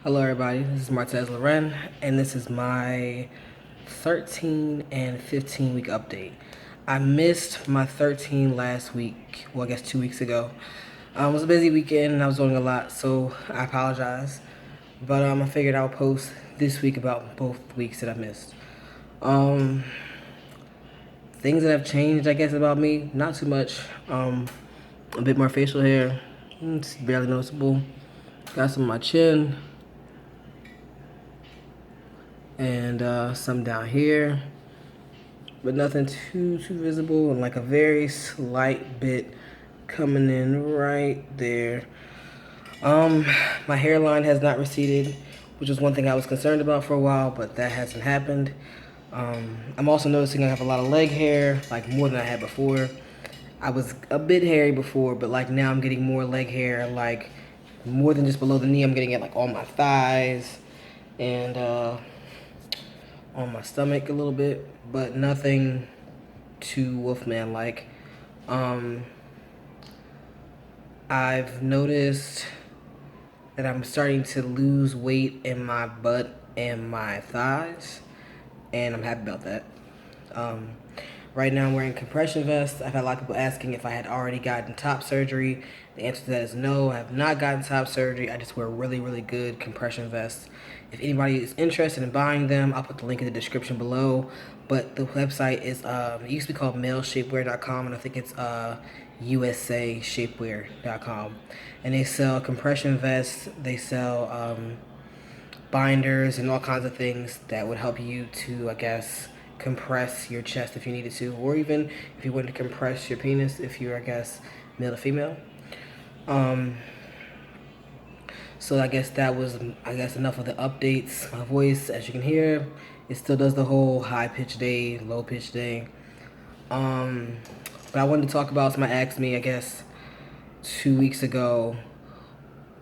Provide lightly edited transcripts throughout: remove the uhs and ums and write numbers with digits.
Hello everybody, this is Martez Loren, and this is my 13 and 15 week update. I missed my 13 last week, well I guess 2 weeks ago. It was a busy weekend and I was doing a lot, so I apologize. But I figured I would post this week about both weeks that I missed. Um, Things that have changed, I guess, about me, not too much. A bit more facial hair, it's barely noticeable. Got some on my chin, and some down here, but nothing too visible, and like a very slight bit coming in right there. My hairline has not receded, which is one thing I was concerned about for a while, but that hasn't happened. I'm also noticing I have a lot of leg hair, like more than I had before. I was a bit hairy before, but like now I'm getting more leg hair, like more than just below the knee. I'm getting it like on my thighs and on my stomach a little bit, but nothing too Wolfman like. Um, I've noticed that I'm starting to lose weight in my butt and my thighs, and I'm happy about that. Um, right now I'm wearing compression vests. I've had a lot of people asking if I had already gotten top surgery. The answer to that is no, I have not gotten top surgery. I just wear really good compression vests. If anybody is interested in buying them, I'll put the link in the description below. But the website is, it used to be called maleshapewear.com, and I think it's usashapewear.com. And they sell compression vests, they sell binders and all kinds of things that would help you to, I guess, compress your chest if you needed to, or even if you wanted to compress your penis if you're, I guess, male to female. So I guess that was, enough of the updates. My voice, as you can hear, it still does the whole high pitch day, low pitch day. But I wanted to talk about, somebody asked me, I guess, 2 weeks ago,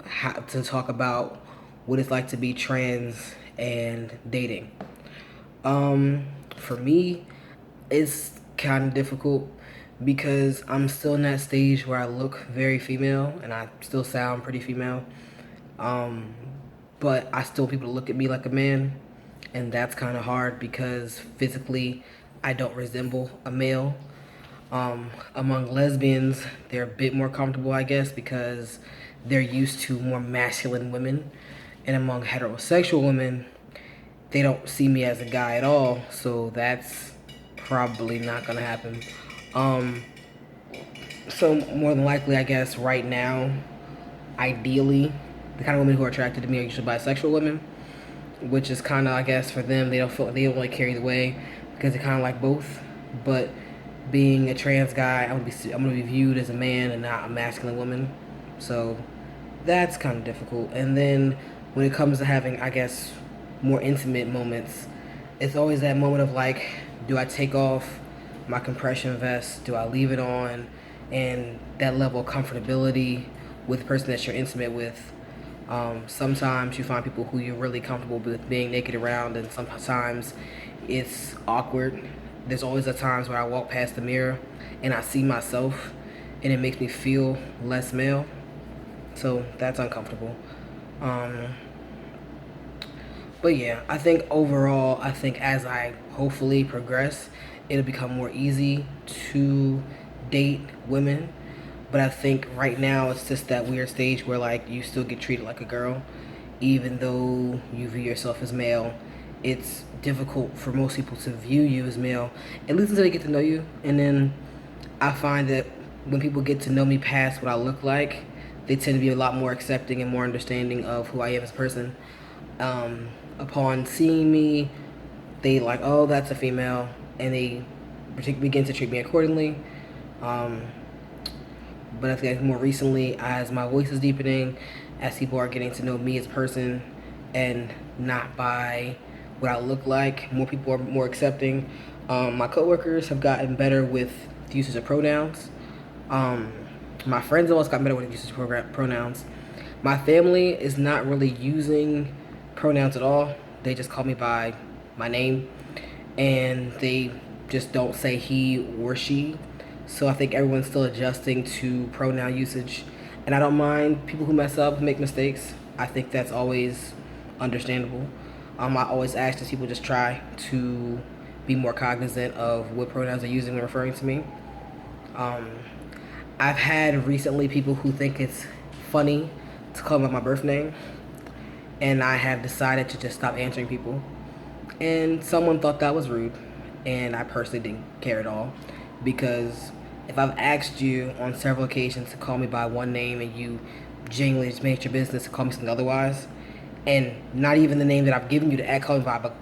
how to talk about what it's like to be trans and dating. For me, it's kind of difficult because I'm still in that stage where I look very female and I still sound pretty female. But I still want people to look at me like a man, and that's kind of hard because physically I don't resemble a male. Among lesbians, they're a bit more comfortable, I guess, because they're used to more masculine women. And among heterosexual women, they don't see me as a guy at all, so that's probably not gonna happen. So more than likely, I guess right now, ideally, the kind of women who are attracted to me are usually bisexual women, which is kind of, I guess, for them, they don't really carry the way because they kind of like both. But being a trans guy, I'm gonna be viewed as a man and not a masculine woman, so that's kind of difficult. And then when it comes to having, I guess, more intimate moments, it's always that moment of like, do I take off my compression vest? Do I leave it on? And that level of comfortability with the person that you're intimate with. Sometimes you find people who you're really comfortable with being naked around, and sometimes it's awkward. There's always the times where I walk past the mirror and I see myself, and it makes me feel less male. So that's uncomfortable. But yeah, I think overall, I think as I hopefully progress, it'll become more easy to date women. But I think right now it's just that weird stage where like you still get treated like a girl, even though you view yourself as male. It's difficult for most people to view you as male, at least until they get to know you. And then I find that when people get to know me past what I look like, they tend to be a lot more accepting and more understanding of who I am as a person. Upon seeing me, they like, oh, that's a female, and they begin to treat me accordingly. But I think more recently, as my voice is deepening, as people are getting to know me as a person and not by what I look like, more people are more accepting. My coworkers have gotten better with the usage of pronouns. My friends almost got better with the usage of pronouns. My family is not really using pronouns at all. They just call me by my name, and they just don't say he or she. So I think everyone's still adjusting to pronoun usage, and I don't mind people who mess up, who make mistakes. I think that's always understandable. I always ask that people just try to be more cognizant of what pronouns they're using when referring to me. Um, I've had recently people who think it's funny to call me by my birth name, and I have decided to just stop answering people. And someone thought that was rude, and I personally didn't care at all, because if I've asked you on several occasions to call me by one name and you genuinely just made it your business to call me something otherwise, and not even the name that I've given you to call me by, but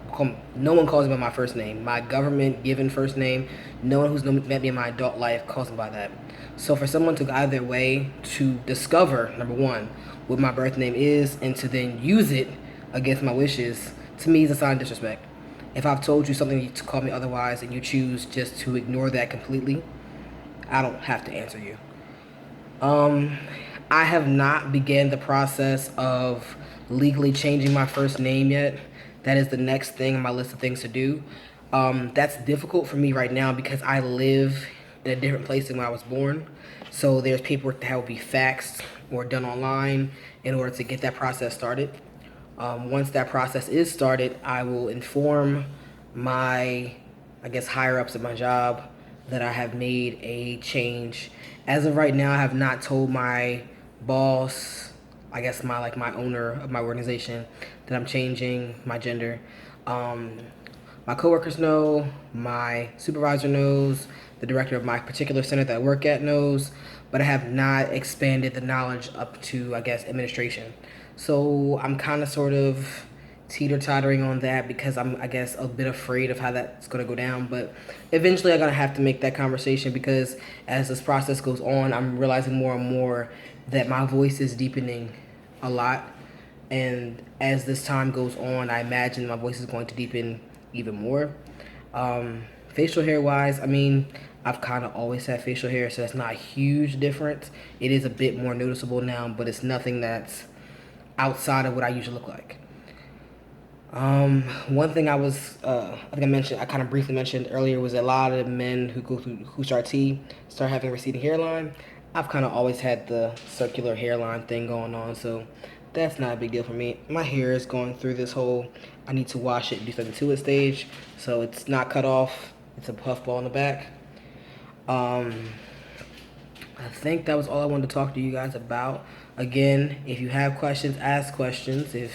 no one calls me by my first name, my government given first name. No one who's met me in my adult life calls me by that. So for someone to go out of their way to discover, number one, what my birth name is, and to then use it against my wishes, to me is a sign of disrespect. If I've told you something to call me otherwise and you choose just to ignore that completely, I don't have to answer you. I have not began the process of legally changing my first name yet. That is the next thing on my list of things to do. That's difficult for me right now because I live in a different place than where I was born. So there's paperwork that will be faxed or done online in order to get that process started. Once that process is started, I will inform my, I guess, higher ups at my job that I have made a change. As of right now, I have not told my boss, I guess my owner of my organization, that I'm changing my gender. My coworkers know, my supervisor knows, the director of my particular center that I work at knows, but I have not expanded the knowledge up to, I guess, administration. So I'm kind of sort of teeter-tottering on that because I'm, I guess, a bit afraid of how that's going to go down. But eventually I'm going to have to make that conversation because as this process goes on, I'm realizing more and more that my voice is deepening a lot. And as this time goes on, I imagine my voice is going to deepen even more. Facial hair wise, I mean, I've kind of always had facial hair, so that's not a huge difference. It is a bit more noticeable now, but it's nothing that's outside of what I usually look like. One thing I think I mentioned, I kind of briefly mentioned earlier, was a lot of men who go through who start having a receding hairline. I've kind of always had the circular hairline thing going on, so that's not a big deal for me. My hair is going through this whole I need to wash it and do something to it stage, so it's not cut off. It's a puffball in the back. I think that was all I wanted to talk to you guys about. Again, if you have questions, ask questions. If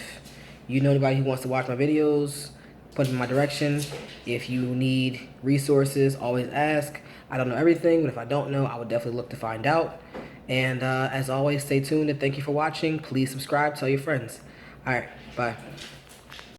you know anybody who wants to watch my videos, put them in my direction. If you need resources, always ask. I don't know everything, but if I don't know, I would definitely look to find out. And as always, stay tuned and thank you for watching. Please subscribe, tell your friends. All right, bye.